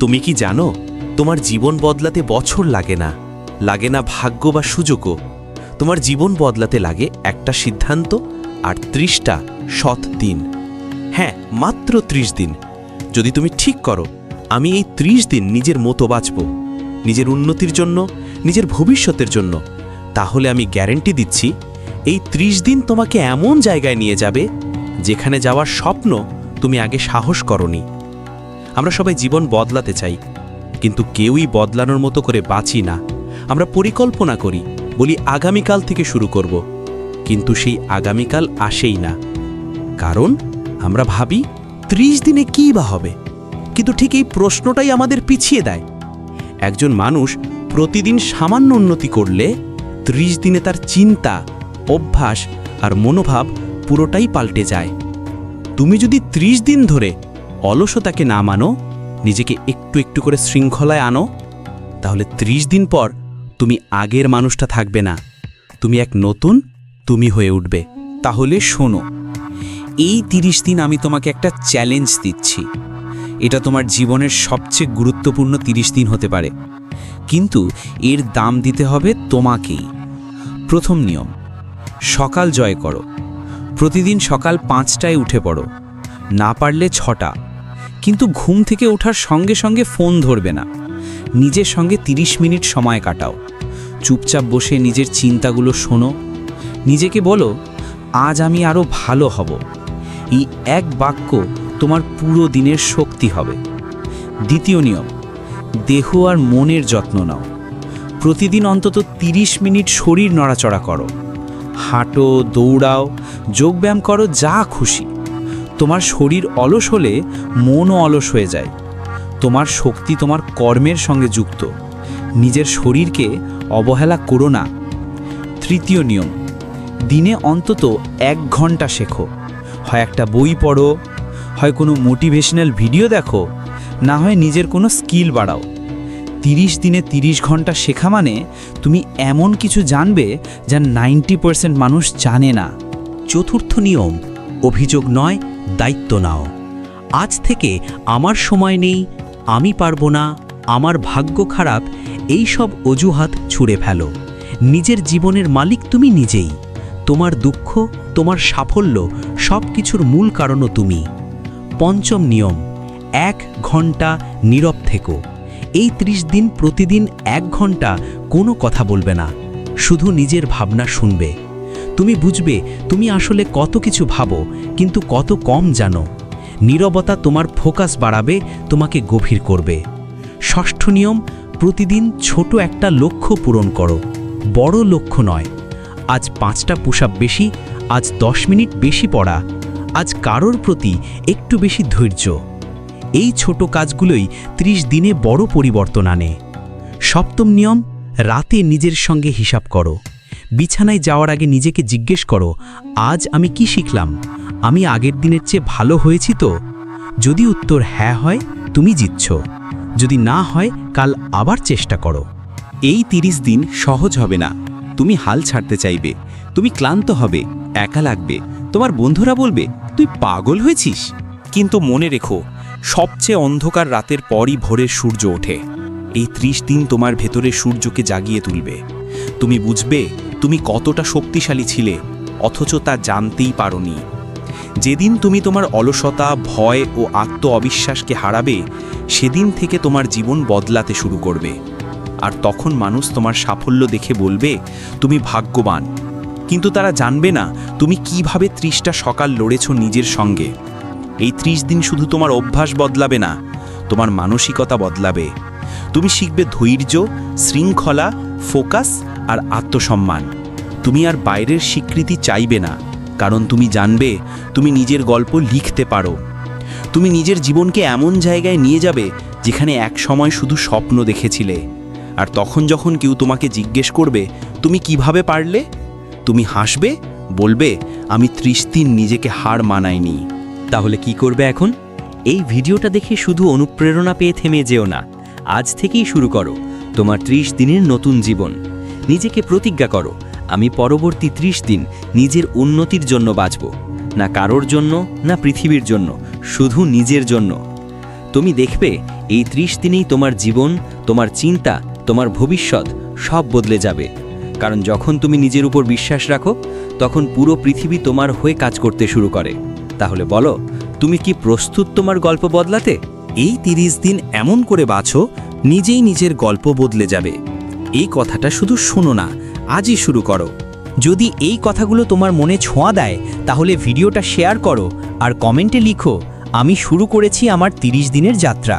তুমি কি জানো, তোমার জীবন বদলাতে বছর লাগে না ভাগ্য বা সুযোগও। তোমার জীবন বদলাতে লাগে একটা সিদ্ধান্ত আর 30টা সৎ দিন। হ্যাঁ, মাত্র 30 দিন। যদি তুমি ঠিক করো আমি এই 30 দিন নিজের মতো বাঁচব, নিজের উন্নতির জন্য, নিজের ভবিষ্যতের জন্য, তাহলে আমি গ্যারান্টি দিচ্ছি এই 30 দিন তোমাকে এমন জায়গায় নিয়ে যাবে যেখানে যাওয়ার স্বপ্ন তুমি আগে সাহস করনি। আমরা সবাই জীবন বদলাতে চাই, কিন্তু কেউই বদলানোর মতো করে বাঁচি না। আমরা পরিকল্পনা করি, বলি আগামীকাল থেকে শুরু করব, কিন্তু সেই আগামীকাল আসেই না। কারণ আমরা ভাবি 30 দিনে কী বা হবে, কিন্তু ঠিক এই প্রশ্নটাই আমাদের পিছিয়ে দেয়। একজন মানুষ প্রতিদিন সামান্য উন্নতি করলে 30 দিনে তার চিন্তা, অভ্যাস আর মনোভাব পুরোটাই পাল্টে যায়। তুমি যদি 30 দিন ধরে অলসতাকে না মানো, নিজেকে একটু একটু করে শৃঙ্খলায় আনো, তাহলে 30 দিন পর তুমি আগের মানুষটা থাকবে না, তুমি এক নতুন তুমি হয়ে উঠবে। তাহলে শোনো, এই 30 দিন আমি তোমাকে একটা চ্যালেঞ্জ দিচ্ছি। এটা তোমার জীবনের সবচেয়ে গুরুত্বপূর্ণ 30 দিন হতে পারে, কিন্তু এর দাম দিতে হবে তোমাকেই। প্রথম নিয়ম, সকাল জয় করো। প্রতিদিন সকাল 5টায় উঠে পড়ো, না পারলে 6টা। কিন্তু ঘুম থেকে ওঠার সঙ্গে সঙ্গে ফোন ধরবে না। নিজের সঙ্গে 30 মিনিট সময় কাটাও। চুপচাপ বসে নিজের চিন্তাগুলো শোনো। নিজেকে বলো, আজ আমি আরও ভালো হব। এই এক বাক্য তোমার পুরো দিনের শক্তি হবে। দ্বিতীয় নিয়ম, দেহ আর মনের যত্ন নাও। প্রতিদিন অন্তত 30 মিনিট শরীর নড়াচড়া করো। হাঁটো, দৌড়াও, যোগব্যায়াম করো, যা খুশি। তোমার শরীর অলস হলে মনও অলস হয়ে যায়। তোমার শক্তি তোমার কর্মের সঙ্গে যুক্ত। নিজের শরীরকে অবহেলা করো না। তৃতীয় নিয়ম, দিনে অন্তত 1 ঘন্টা শেখো। হয় একটা বই পড়ো, হয় কোনো মোটিভেশনাল ভিডিও দেখো, না হয় নিজের কোনো স্কিল বাড়াও। 30 দিনে 30 ঘন্টা শেখা মানে তুমি এমন কিছু জানবে যা 90% মানুষ জানে না। চতুর্থ নিয়ম, অভিযোগ নয়, দায়িত্ব নাও। আজ থেকে আমার সময় নেই, আমি পারবো না, আমার ভাগ্য খারাপ, এই সব অজুহাত ছুঁড়ে ফেলো। নিজের জীবনের মালিক তুমি নিজেই। তোমার দুঃখ, তোমার সাফল্য, সব কিছুর মূল কারণও তুমি। পঞ্চম নিয়ম, 1 ঘন্টা নীরব থেকো। এই 30 দিন প্রতিদিন 1 ঘন্টা কোনো কথা বলবে না, শুধু নিজের ভাবনা শুনবে। তুমি বুঝবে তুমি আসলে কত কিছু ভাবো, কিন্তু কত কম জানো। নীরবতা তোমার ফোকাস বাড়াবে, তোমাকে গভীর করবে। ষষ্ঠ নিয়ম, প্রতিদিন ছোট একটা লক্ষ্য পূরণ করো। বড় লক্ষ্য নয়, আজ 5টা পুশ আপ বেশি, আজ 10 মিনিট বেশি পড়া, আজ কারোর প্রতি একটু বেশি ধৈর্য। এই ছোট কাজগুলোই 30 দিনে বড় পরিবর্তন আনে। সপ্তম নিয়ম, রাতে নিজের সঙ্গে হিসাব করো। বিছানায় যাওয়ার আগে নিজেকে জিজ্ঞেস করো, আজ আমি কি শিখলাম? আমি আগের দিনের চেয়ে ভালো হয়েছি তো? যদি উত্তর হ্যাঁ হয়, তুমি জিতছ। যদি না হয়, কাল আবার চেষ্টা করো। এই 30 দিন সহজ হবে না। তুমি হাল ছাড়তে চাইবে, তুমি ক্লান্ত হবে, একা লাগবে, তোমার বন্ধুরা বলবে তুই পাগল হয়েছিস। কিন্তু মনে রেখো, সবচেয়ে অন্ধকার রাতের পরই ভোরের সূর্য ওঠে। এই 30 দিন তোমার ভেতরে সূর্যকে জাগিয়ে তুলবে। তুমি বুঝবে তুমি কতটা শক্তিশালী ছিলে, অথচ তা জানতেই পারোনি। যেদিন তুমি তোমার অলসতা, ভয় ও আত্ম অবিশ্বাসকে হারাবে, সেদিন থেকে তোমার জীবন বদলাতে শুরু করবে। আর তখন মানুষ তোমার সাফল্য দেখে বলবে তুমি ভাগ্যবান, কিন্তু তারা জানবে না তুমি কিভাবে 30টা সকাল লড়েছ নিজের সঙ্গে। এই 30 দিন শুধু তোমার অভ্যাস বদলাবে না, তোমার মানসিকতা বদলাবে। তুমি শিখবে ধৈর্য, শৃঙ্খলা, ফোকাস আর আত্মসম্মান। তুমি আর বাইরের স্বীকৃতি চাইবে না, কারণ তুমি জানবে তুমি নিজের গল্প লিখতে পারো। তুমি নিজের জীবনকে এমন জায়গায় নিয়ে যাবে যেখানে এক সময় শুধু স্বপ্ন দেখেছিলে। আর তখন যখন কেউ তোমাকে জিজ্ঞেস করবে তুমি কিভাবে পারলে, তুমি হাসবে, বলবে আমি 30 দিন নিজেকে হার মানাইনি। তাহলে কি করবে এখন? এই ভিডিওটা দেখে শুধু অনুপ্রেরণা পেয়ে থেমে যেও না। আজ থেকেই শুরু করো তোমার 30 দিনের নতুন জীবন। নিজেকে প্রতিজ্ঞা করো, আমি পরবর্তী 30 দিন নিজের উন্নতির জন্য বাঁচব, না কারোর জন্য, না পৃথিবীর জন্য, শুধু নিজের জন্য। তুমি দেখবে এই 30 দিনেই তোমার জীবন, তোমার চিন্তা, তোমার ভবিষ্যৎ সব বদলে যাবে। কারণ যখন তুমি নিজের উপর বিশ্বাস রাখো, তখন পুরো পৃথিবী তোমার হয়ে কাজ করতে শুরু করে। তাহলে বলো, তুমি কি প্রস্তুত তোমার গল্প বদলাতে? এই 30 দিন এমন করে বাছো, নিজেই নিজের গল্প বদলে যাবে। এই কথাটা শুধু শোনো না, আজই শুরু করো। যদি এই কথাগুলো তোমার মনে ছোঁয়া দেয় তাহলে ভিডিওটা শেয়ার করো আর কমেন্টে লিখো, আমি শুরু করেছি আমার 30 দিনের যাত্রা।